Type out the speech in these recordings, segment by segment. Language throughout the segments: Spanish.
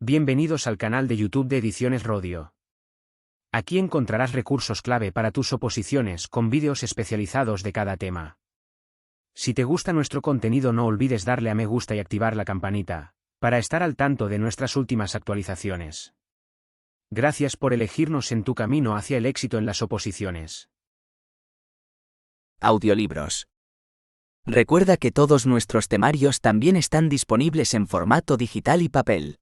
Bienvenidos al canal de YouTube de Ediciones Rodio. Aquí encontrarás recursos clave para tus oposiciones con vídeos especializados de cada tema. Si te gusta nuestro contenido, no olvides darle a me gusta y activar la campanita, para estar al tanto de nuestras últimas actualizaciones. Gracias por elegirnos en tu camino hacia el éxito en las oposiciones. Audiolibros. Recuerda que todos nuestros temarios también están disponibles en formato digital y papel.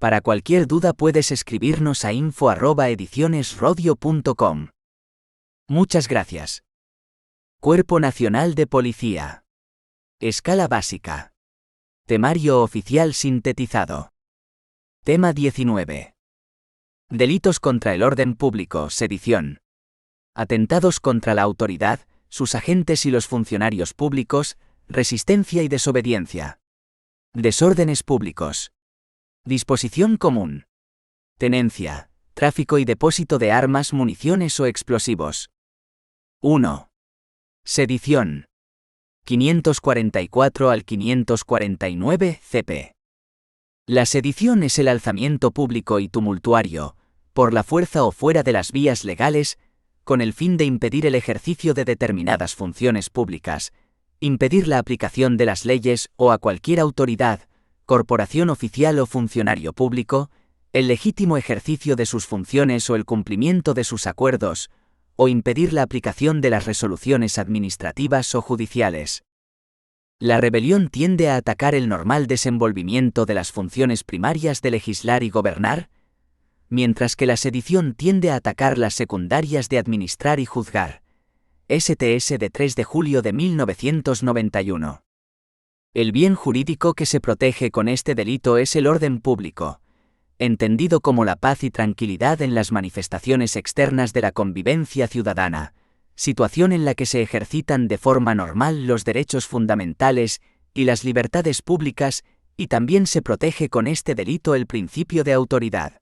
Para cualquier duda puedes escribirnos a info@edicionesrodio.com. Muchas gracias. Cuerpo Nacional de Policía. Escala básica. Temario oficial sintetizado. Tema 19. Delitos contra el orden público, sedición. Atentados contra la autoridad, sus agentes y los funcionarios públicos, resistencia y desobediencia. Desórdenes públicos. Disposición común. Tenencia, tráfico y depósito de armas, municiones o explosivos. 1. Sedición. 544 al 549 CP. La sedición es el alzamiento público y tumultuario, por la fuerza o fuera de las vías legales, con el fin de impedir el ejercicio de determinadas funciones públicas, impedir la aplicación de las leyes o a cualquier autoridad, corporación oficial o funcionario público, el legítimo ejercicio de sus funciones o el cumplimiento de sus acuerdos, o impedir la aplicación de las resoluciones administrativas o judiciales. La rebelión tiende a atacar el normal desenvolvimiento de las funciones primarias de legislar y gobernar, mientras que la sedición tiende a atacar las secundarias de administrar y juzgar. STS de 3 de julio de 1991. El bien jurídico que se protege con este delito es el orden público, entendido como la paz y tranquilidad en las manifestaciones externas de la convivencia ciudadana, situación en la que se ejercitan de forma normal los derechos fundamentales y las libertades públicas, y también se protege con este delito el principio de autoridad.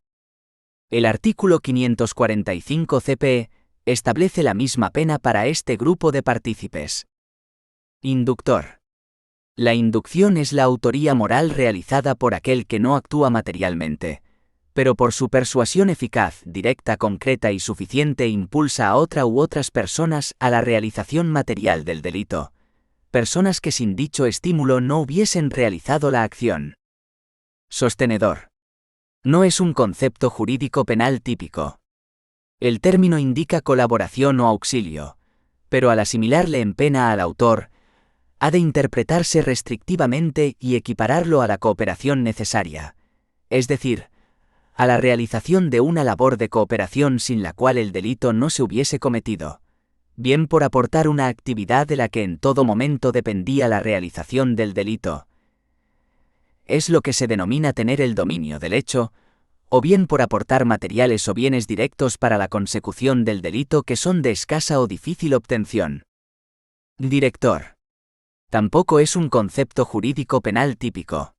El artículo 545 CP establece la misma pena para este grupo de partícipes. Inductor. La inducción es la autoría moral realizada por aquel que no actúa materialmente, pero por su persuasión eficaz, directa, concreta y suficiente impulsa a otra u otras personas a la realización material del delito, personas que sin dicho estímulo no hubiesen realizado la acción. Sostenedor. No es un concepto jurídico penal típico. El término indica colaboración o auxilio, pero al asimilarle en pena al autor, ha de interpretarse restrictivamente y equipararlo a la cooperación necesaria, es decir, a la realización de una labor de cooperación sin la cual el delito no se hubiese cometido, bien por aportar una actividad de la que en todo momento dependía la realización del delito. Es lo que se denomina tener el dominio del hecho, o bien por aportar materiales o bienes directos para la consecución del delito que son de escasa o difícil obtención. Director. Tampoco es un concepto jurídico penal típico.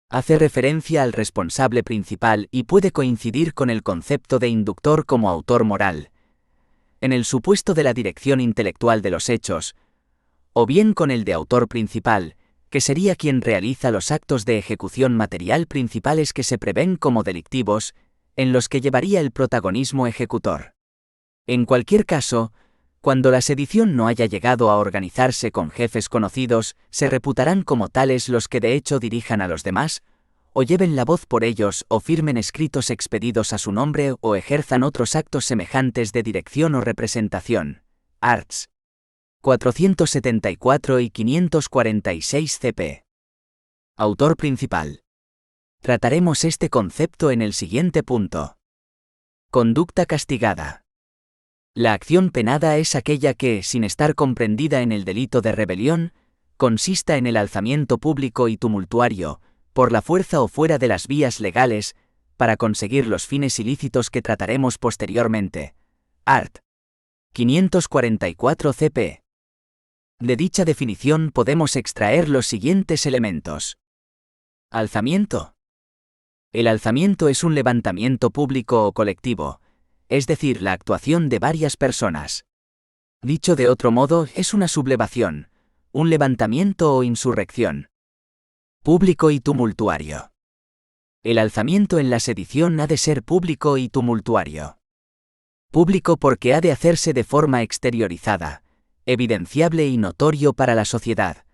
Hace referencia al responsable principal y puede coincidir con el concepto de inductor como autor moral, en el supuesto de la dirección intelectual de los hechos, o bien con el de autor principal, que sería quien realiza los actos de ejecución material principales que se prevén como delictivos, en los que llevaría el protagonismo ejecutor. En cualquier caso, cuando la sedición no haya llegado a organizarse con jefes conocidos, se reputarán como tales los que de hecho dirijan a los demás, o lleven la voz por ellos o firmen escritos expedidos a su nombre o ejerzan otros actos semejantes de dirección o representación. Arts. 474 y 546 CP. Autor principal. Trataremos este concepto en el siguiente punto. Conducta castigada. La acción penada es aquella que, sin estar comprendida en el delito de rebelión, consista en el alzamiento público y tumultuario, por la fuerza o fuera de las vías legales, para conseguir los fines ilícitos que trataremos posteriormente. Art. 544 CP. De dicha definición podemos extraer los siguientes elementos. Alzamiento. El alzamiento es un levantamiento público o colectivo, es decir, la actuación de varias personas. Dicho de otro modo, es una sublevación, un levantamiento o insurrección. Público y tumultuario. El alzamiento en la sedición ha de ser público y tumultuario. Público porque ha de hacerse de forma exteriorizada, evidenciable y notorio para la sociedad,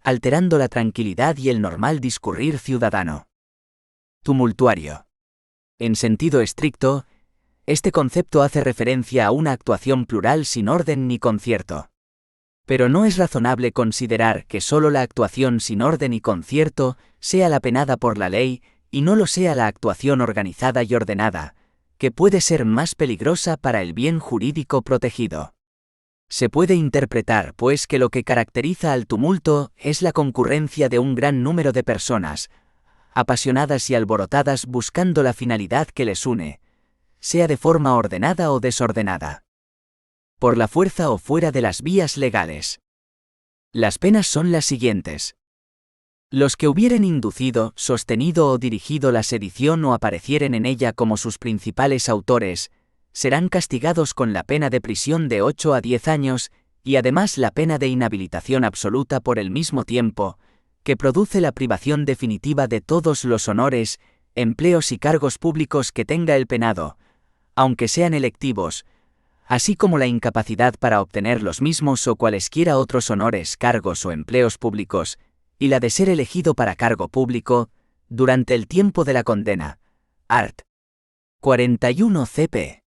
alterando la tranquilidad y el normal discurrir ciudadano. Tumultuario. En sentido estricto, este concepto hace referencia a una actuación plural sin orden ni concierto. Pero no es razonable considerar que solo la actuación sin orden y concierto sea la penada por la ley y no lo sea la actuación organizada y ordenada, que puede ser más peligrosa para el bien jurídico protegido. Se puede interpretar, pues, que lo que caracteriza al tumulto es la concurrencia de un gran número de personas, apasionadas y alborotadas buscando la finalidad que les une, sea de forma ordenada o desordenada. Por la fuerza o fuera de las vías legales. Las penas son las siguientes. Los que hubieren inducido, sostenido o dirigido la sedición o aparecieren en ella como sus principales autores, serán castigados con la pena de prisión de 8 a 10 años, y además la pena de inhabilitación absoluta por el mismo tiempo, que produce la privación definitiva de todos los honores, empleos y cargos públicos que tenga el penado, aunque sean electivos, así como la incapacidad para obtener los mismos o cualesquiera otros honores, cargos o empleos públicos, y la de ser elegido para cargo público, durante el tiempo de la condena. Art. 41 CP.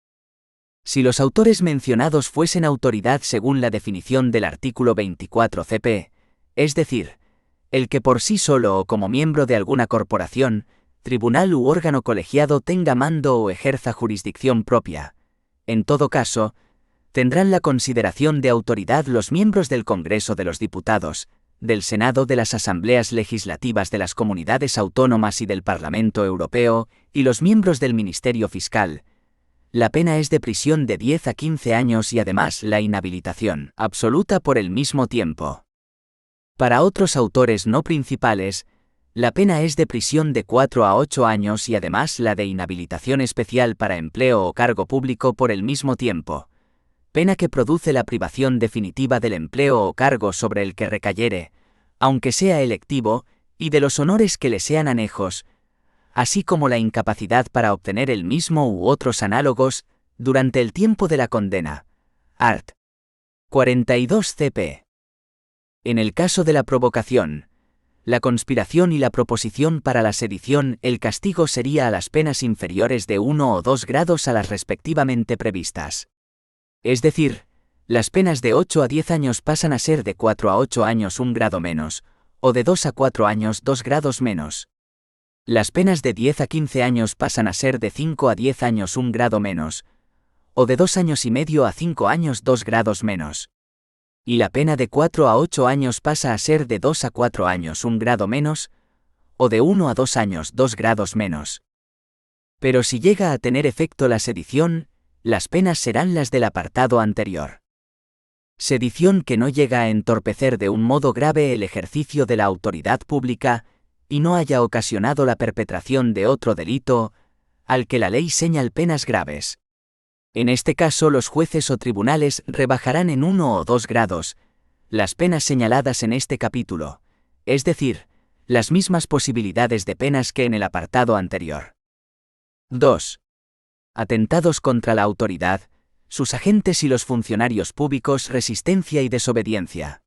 Si los autores mencionados fuesen autoridad según la definición del artículo 24 CP, es decir, el que por sí solo o como miembro de alguna corporación, tribunal u órgano colegiado tenga mando o ejerza jurisdicción propia, en todo caso, tendrán la consideración de autoridad los miembros del Congreso de los Diputados, del Senado, de las Asambleas Legislativas de las Comunidades Autónomas y del Parlamento Europeo, y los miembros del Ministerio Fiscal. La pena es de prisión de 10 a 15 años y además la inhabilitación absoluta por el mismo tiempo. Para otros autores no principales, la pena es de prisión de 4 a 8 años y además la de inhabilitación especial para empleo o cargo público por el mismo tiempo, pena que produce la privación definitiva del empleo o cargo sobre el que recayere, aunque sea electivo, y de los honores que le sean anejos, así como la incapacidad para obtener el mismo u otros análogos, durante el tiempo de la condena. Art. 42 CP. En el caso de la provocación, la conspiración y la proposición para la sedición, el castigo sería a las penas inferiores de 1 o 2 grados a las respectivamente previstas. Es decir, las penas de 8 a 10 años pasan a ser de 4 a 8 años 1 grado menos, o de 2 a 4 años 2 grados menos. Las penas de 10 a 15 años pasan a ser de 5 a 10 años 1 grado menos, o de 2 años y medio a 5 años 2 grados menos. Y la pena de 4 a 8 años pasa a ser de 2 a 4 años 1 grado menos, o de 1 a 2 años 2 grados menos. Pero si llega a tener efecto la sedición, las penas serán las del apartado anterior. Sedición que no llega a entorpecer de un modo grave el ejercicio de la autoridad pública y no haya ocasionado la perpetración de otro delito, al que la ley señala penas graves. En este caso los jueces o tribunales rebajarán en 1 o 2 grados las penas señaladas en este capítulo, es decir, las mismas posibilidades de penas que en el apartado anterior. 2. Atentados contra la autoridad, sus agentes y los funcionarios públicos, resistencia y desobediencia.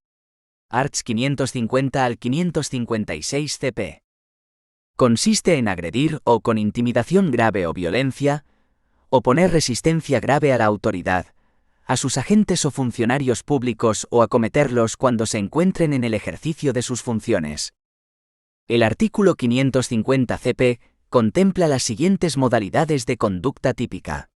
Arts 550 al 556 CP. Consiste en agredir o con intimidación grave o violencia, oponer resistencia grave a la autoridad, a sus agentes o funcionarios públicos o acometerlos cuando se encuentren en el ejercicio de sus funciones. El artículo 550 CP contempla las siguientes modalidades de conducta típica.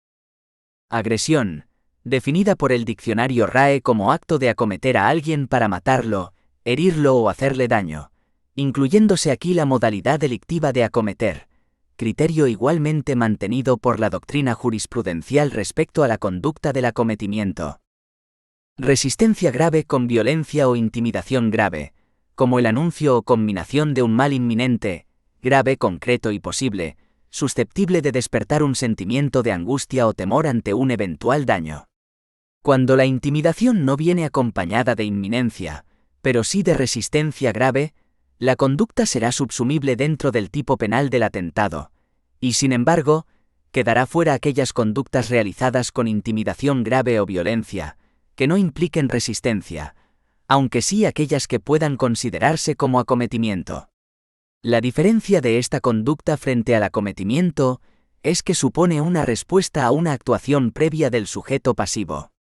Agresión, definida por el diccionario RAE como acto de acometer a alguien para matarlo, herirlo o hacerle daño, incluyéndose aquí la modalidad delictiva de acometer, criterio igualmente mantenido por la doctrina jurisprudencial respecto a la conducta del acometimiento. Resistencia grave con violencia o intimidación grave, como el anuncio o combinación de un mal inminente, grave, concreto y posible, susceptible de despertar un sentimiento de angustia o temor ante un eventual daño. Cuando la intimidación no viene acompañada de inminencia, pero sí de resistencia grave, la conducta será subsumible dentro del tipo penal del atentado, y sin embargo, quedará fuera aquellas conductas realizadas con intimidación grave o violencia, que no impliquen resistencia, aunque sí aquellas que puedan considerarse como acometimiento. La diferencia de esta conducta frente al acometimiento es que supone una respuesta a una actuación previa del sujeto pasivo.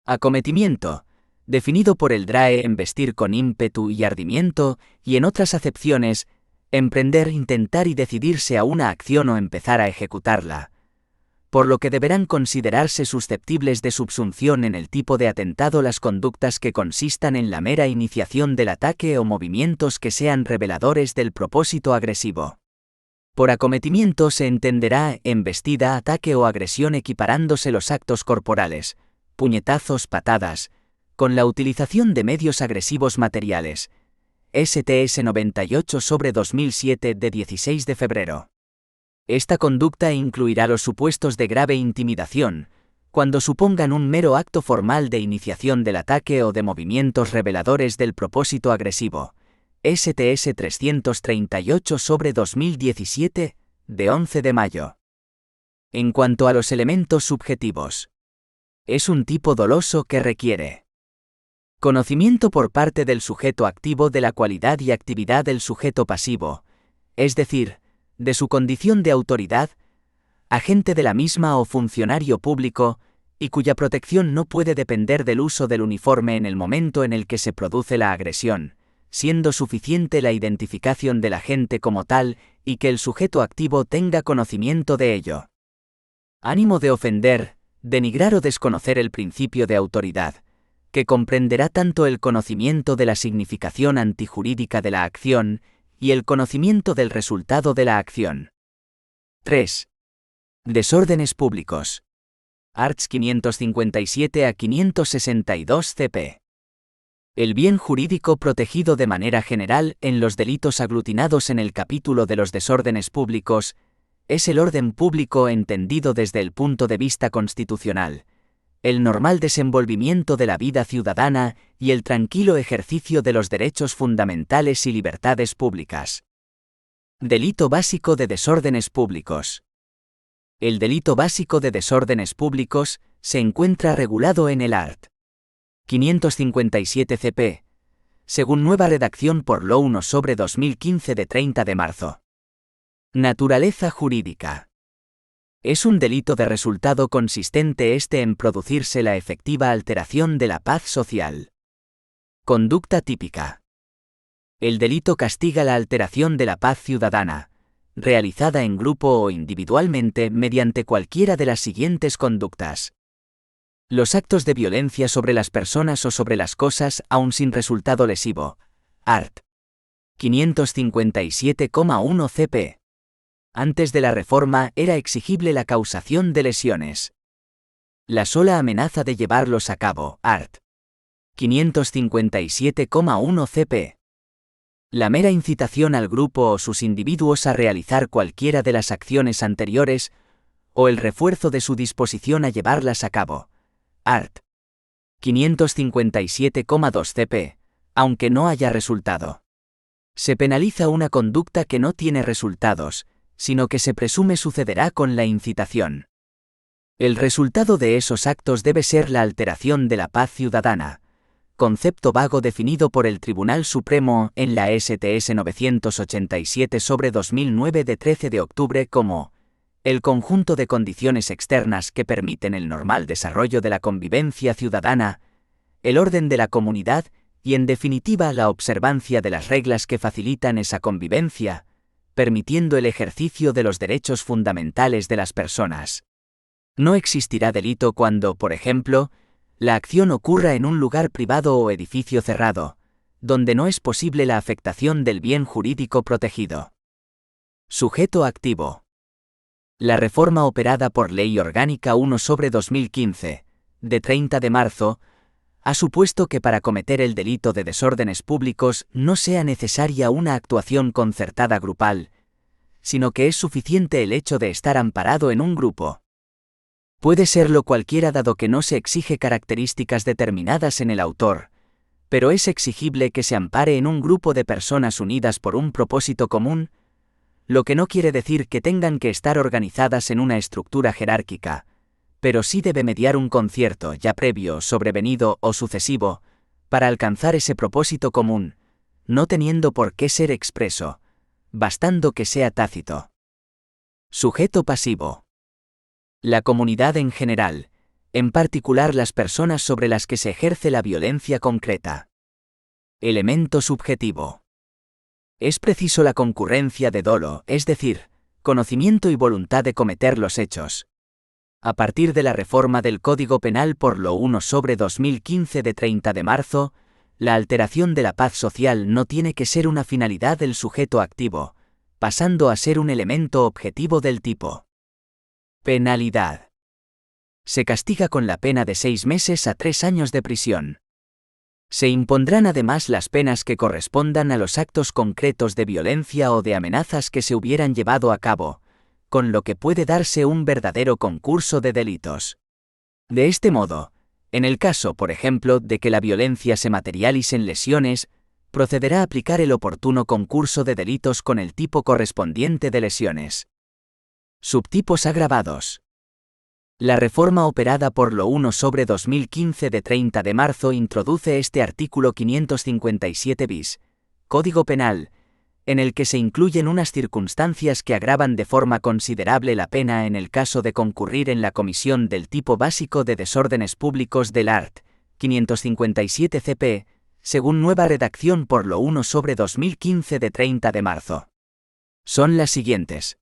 Acometimiento, definido por el DRAE en vestir con ímpetu y ardimiento, y en otras acepciones, emprender, intentar y decidirse a una acción o empezar a ejecutarla, por lo que deberán considerarse susceptibles de subsunción en el tipo de atentado las conductas que consistan en la mera iniciación del ataque o movimientos que sean reveladores del propósito agresivo. Por acometimiento se entenderá embestida, ataque o agresión equiparándose los actos corporales, puñetazos, patadas, con la utilización de medios agresivos materiales. STS 98/2007 de 16 de febrero. Esta conducta incluirá los supuestos de grave intimidación, cuando supongan un mero acto formal de iniciación del ataque o de movimientos reveladores del propósito agresivo. STS 338/2017, de 11 de mayo. En cuanto a los elementos subjetivos, es un tipo doloso que requiere conocimiento por parte del sujeto activo de la cualidad y actividad del sujeto pasivo, es decir, de su condición de autoridad, agente de la misma o funcionario público, y cuya protección no puede depender del uso del uniforme en el momento en el que se produce la agresión, siendo suficiente la identificación del agente como tal y que el sujeto activo tenga conocimiento de ello. Ánimo de ofender, denigrar o desconocer el principio de autoridad, que comprenderá tanto el conocimiento de la significación antijurídica de la acción y el conocimiento del resultado de la acción. 3. Desórdenes públicos. Arts 557 a 562 CP. El bien jurídico protegido de manera general en los delitos aglutinados en el capítulo de los desórdenes públicos es el orden público entendido desde el punto de vista constitucional, el normal desenvolvimiento de la vida ciudadana y el tranquilo ejercicio de los derechos fundamentales y libertades públicas. Delito básico de desórdenes públicos. El delito básico de desórdenes públicos se encuentra regulado en el art. 557 CP, según nueva redacción por Ley 1/2015 de 30 de marzo. Naturaleza jurídica. Es un delito de resultado consistente en producirse la efectiva alteración de la paz social. Conducta típica. El delito castiga la alteración de la paz ciudadana, realizada en grupo o individualmente mediante cualquiera de las siguientes conductas. Los actos de violencia sobre las personas o sobre las cosas aun sin resultado lesivo. Art. 557,1 CP. Antes de la reforma era exigible la causación de lesiones. La sola amenaza de llevarlos a cabo. Art. 557,1 CP. La mera incitación al grupo o sus individuos a realizar cualquiera de las acciones anteriores, o el refuerzo de su disposición a llevarlas a cabo. Art. 557,2 CP, aunque no haya resultado. Se penaliza una conducta que no tiene resultados, sino que se presume sucederá con la incitación. El resultado de esos actos debe ser la alteración de la paz ciudadana, concepto vago definido por el Tribunal Supremo en la STS 987/2009 de 13 de octubre como el conjunto de condiciones externas que permiten el normal desarrollo de la convivencia ciudadana, el orden de la comunidad y en definitiva la observancia de las reglas que facilitan esa convivencia, permitiendo el ejercicio de los derechos fundamentales de las personas. No existirá delito cuando, por ejemplo, la acción ocurra en un lugar privado o edificio cerrado, donde no es posible la afectación del bien jurídico protegido. Sujeto activo. La reforma operada por Ley Orgánica 1/2015, de 30 de marzo, ha supuesto que para cometer el delito de desórdenes públicos no sea necesaria una actuación concertada grupal, sino que es suficiente el hecho de estar amparado en un grupo. Puede serlo cualquiera dado que no se exige características determinadas en el autor, pero es exigible que se ampare en un grupo de personas unidas por un propósito común, lo que no quiere decir que tengan que estar organizadas en una estructura jerárquica, pero sí debe mediar un concierto ya previo, sobrevenido o sucesivo, para alcanzar ese propósito común, no teniendo por qué ser expreso, bastando que sea tácito. Sujeto pasivo. La comunidad en general, en particular las personas sobre las que se ejerce la violencia concreta. Elemento subjetivo. Es preciso la concurrencia de dolo, es decir, conocimiento y voluntad de cometer los hechos. A partir de la reforma del Código Penal por lo 1/2015 de 30 de marzo, la alteración de la paz social no tiene que ser una finalidad del sujeto activo, pasando a ser un elemento objetivo del tipo. Penalidad. Se castiga con la pena de 6 meses a 3 años de prisión. Se impondrán además las penas que correspondan a los actos concretos de violencia o de amenazas que se hubieran llevado a cabo, con lo que puede darse un verdadero concurso de delitos. De este modo, en el caso, por ejemplo, de que la violencia se materialice en lesiones, procederá a aplicar el oportuno concurso de delitos con el tipo correspondiente de lesiones. Subtipos agravados. La reforma operada por lo 1/2015 de 30 de marzo introduce este artículo 557 bis, Código Penal, en el que se incluyen unas circunstancias que agravan de forma considerable la pena en el caso de concurrir en la comisión del tipo básico de desórdenes públicos del art. 557 CP, según nueva redacción por lo 1/2015 de 30 de marzo. Son las siguientes.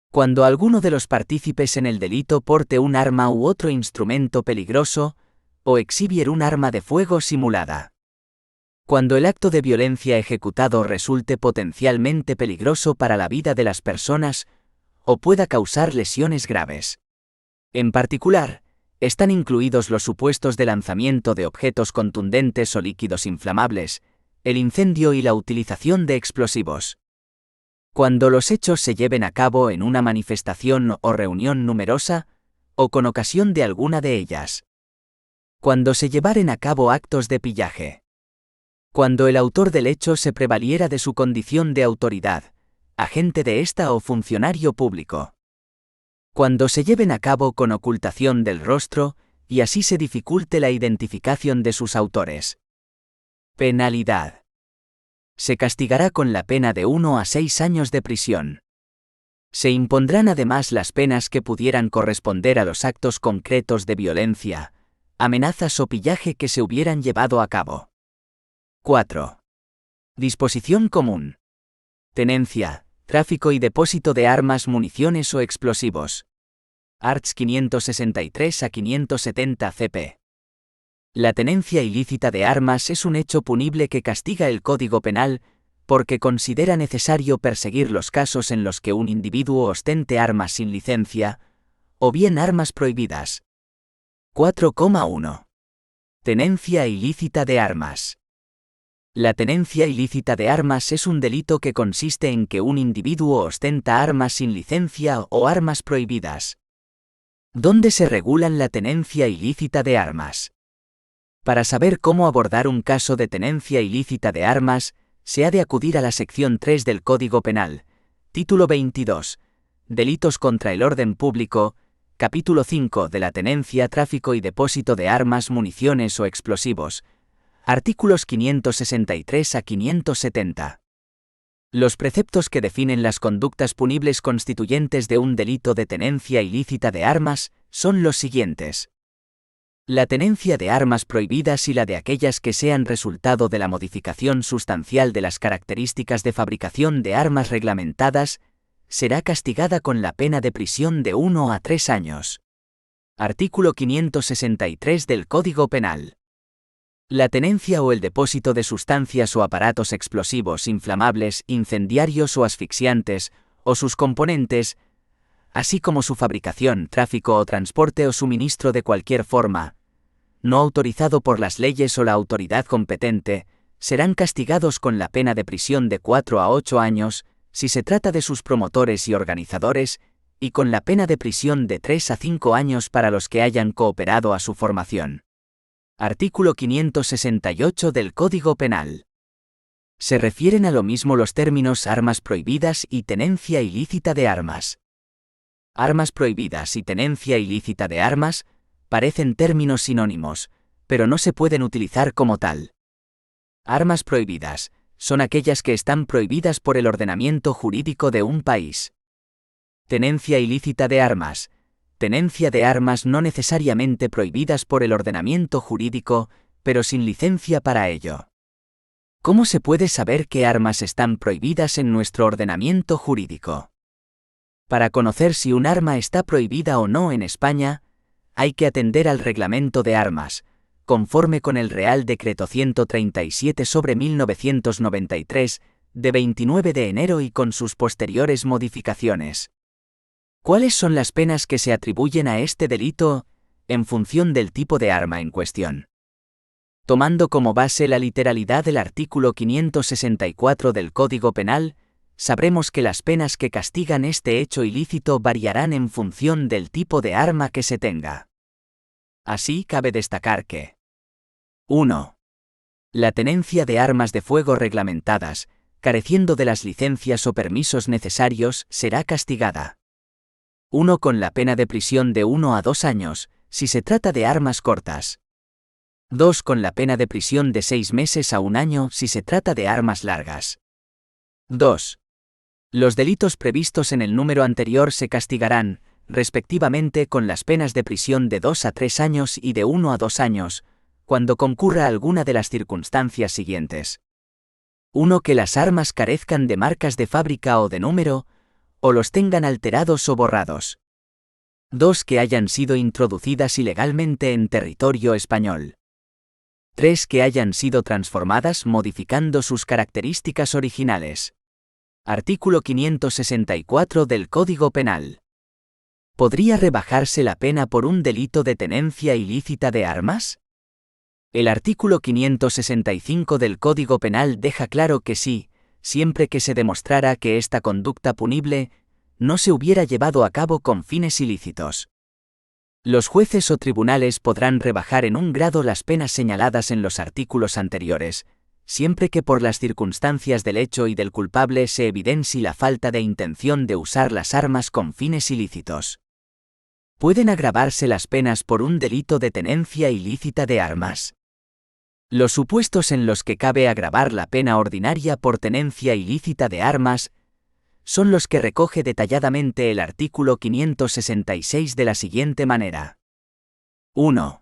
Cuando alguno de los partícipes en el delito porte un arma u otro instrumento peligroso, o exhibiere un arma de fuego simulada. Cuando el acto de violencia ejecutado resulte potencialmente peligroso para la vida de las personas, o pueda causar lesiones graves. En particular, están incluidos los supuestos de lanzamiento de objetos contundentes o líquidos inflamables, el incendio y la utilización de explosivos. Cuando los hechos se lleven a cabo en una manifestación o reunión numerosa, o con ocasión de alguna de ellas. Cuando se llevaren a cabo actos de pillaje. Cuando el autor del hecho se prevaliera de su condición de autoridad, agente de esta o funcionario público. Cuando se lleven a cabo con ocultación del rostro, y así se dificulte la identificación de sus autores. Penalidad. Se castigará con la pena de 1 a 6 años de prisión. Se impondrán además las penas que pudieran corresponder a los actos concretos de violencia, amenazas o pillaje que se hubieran llevado a cabo. 4. Disposición común. Tenencia, tráfico y depósito de armas, municiones o explosivos. Arts 563 a 570 CP. La tenencia ilícita de armas es un hecho punible que castiga el Código Penal, porque considera necesario perseguir los casos en los que un individuo ostente armas sin licencia, o bien armas prohibidas. 4,1. Tenencia ilícita de armas. La tenencia ilícita de armas es un delito que consiste en que un individuo ostenta armas sin licencia o armas prohibidas. ¿Dónde se regulan la tenencia ilícita de armas? Para saber cómo abordar un caso de tenencia ilícita de armas, se ha de acudir a la sección 3 del Código Penal, título 22, Delitos contra el orden público, capítulo 5 de la tenencia, tráfico y depósito de armas, municiones o explosivos, artículos 563 a 570. Los preceptos que definen las conductas punibles constituyentes de un delito de tenencia ilícita de armas son los siguientes. La tenencia de armas prohibidas y la de aquellas que sean resultado de la modificación sustancial de las características de fabricación de armas reglamentadas, será castigada con la pena de prisión de 1 a 3 años. Artículo 563 del Código Penal. La tenencia o el depósito de sustancias o aparatos explosivos, inflamables, incendiarios o asfixiantes, o sus componentes, así como su fabricación, tráfico o transporte o suministro de cualquier forma, no autorizado por las leyes o la autoridad competente, serán castigados con la pena de prisión de 4 a 8 años, si se trata de sus promotores y organizadores, y con la pena de prisión de 3 a 5 años para los que hayan cooperado a su formación. Artículo 568 del Código Penal. Se refieren a lo mismo los términos armas prohibidas y tenencia ilícita de armas. Armas prohibidas y tenencia ilícita de armas parecen términos sinónimos, pero no se pueden utilizar como tal. Armas prohibidas son aquellas que están prohibidas por el ordenamiento jurídico de un país. Tenencia ilícita de armas. Tenencia de armas no necesariamente prohibidas por el ordenamiento jurídico, pero sin licencia para ello. ¿Cómo se puede saber qué armas están prohibidas en nuestro ordenamiento jurídico? Para conocer si un arma está prohibida o no en España, hay que atender al Reglamento de Armas, conforme con el Real Decreto 137/1993, de 29 de enero y con sus posteriores modificaciones. ¿Cuáles son las penas que se atribuyen a este delito, en función del tipo de arma en cuestión? Tomando como base la literalidad del artículo 564 del Código Penal, sabremos que las penas que castigan este hecho ilícito variarán en función del tipo de arma que se tenga. Así cabe destacar que 1. La tenencia de armas de fuego reglamentadas, careciendo de las licencias o permisos necesarios, será castigada. 1. Con la pena de prisión de 1 a 2 años, si se trata de armas cortas. 2. Con la pena de prisión de 6 meses a 1 año si se trata de armas largas. 2. Los delitos previstos en el número anterior se castigarán, respectivamente, con las penas de prisión de 2 a 3 años y de 1 a 2 años, cuando concurra alguna de las circunstancias siguientes. 1. Que las armas carezcan de marcas de fábrica o de número, o los tengan alterados o borrados. 2. Que hayan sido introducidas ilegalmente en territorio español. 3. Que hayan sido transformadas modificando sus características originales. Artículo 564 del Código Penal. ¿Podría rebajarse la pena por un delito de tenencia ilícita de armas? El artículo 565 del Código Penal deja claro que sí, siempre que se demostrara que esta conducta punible no se hubiera llevado a cabo con fines ilícitos. Los jueces o tribunales podrán rebajar en un grado las penas señaladas en los artículos anteriores, siempre que por las circunstancias del hecho y del culpable se evidencie la falta de intención de usar las armas con fines ilícitos. Pueden agravarse las penas por un delito de tenencia ilícita de armas. Los supuestos en los que cabe agravar la pena ordinaria por tenencia ilícita de armas son los que recoge detalladamente el artículo 566 de la siguiente manera. 1.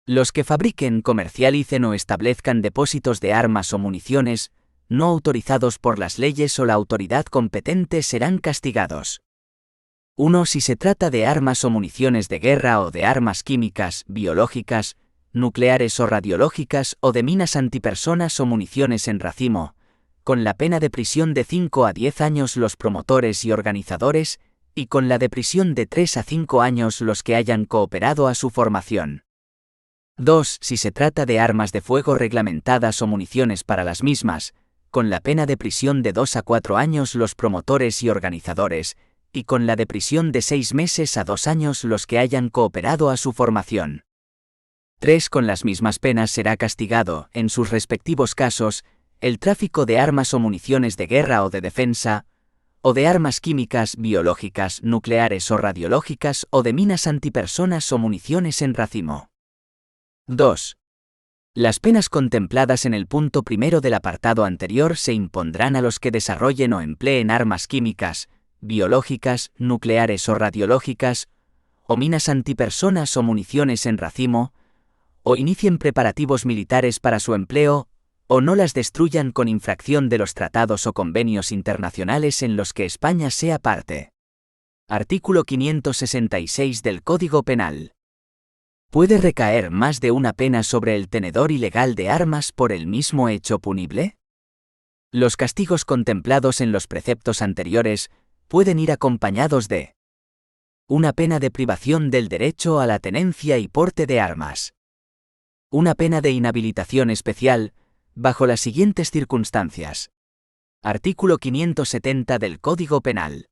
Los que fabriquen, comercialicen o establezcan depósitos de armas o municiones, no autorizados por las leyes o la autoridad competente serán castigados. 1. Si se trata de armas o municiones de guerra o de armas químicas, biológicas, nucleares o radiológicas o de minas antipersonas o municiones en racimo, con la pena de prisión de 5 a 10 años los promotores y organizadores, y con la de prisión de 3 a 5 años los que hayan cooperado a su formación. 2. Si se trata de armas de fuego reglamentadas o municiones para las mismas, con la pena de prisión de 2 a 4 años los promotores y organizadores, y con la de prisión de 6 meses a 2 años los que hayan cooperado a su formación. 3. Con las mismas penas será castigado, en sus respectivos casos, el tráfico de armas o municiones de guerra o de defensa, o de armas químicas, biológicas, nucleares o radiológicas o de minas antipersonas o municiones en racimo. 2. Las penas contempladas en el punto primero del apartado anterior se impondrán a los que desarrollen o empleen armas químicas, biológicas, nucleares o radiológicas, o minas antipersonas o municiones en racimo, o inicien preparativos militares para su empleo, o no las destruyan con infracción de los tratados o convenios internacionales en los que España sea parte. Artículo 566 del Código Penal. ¿Puede recaer más de una pena sobre el tenedor ilegal de armas por el mismo hecho punible? Los castigos contemplados en los preceptos anteriores pueden ir acompañados de una pena de privación del derecho a la tenencia y porte de armas. Una pena de inhabilitación especial, bajo las siguientes circunstancias. Artículo 570 del Código Penal.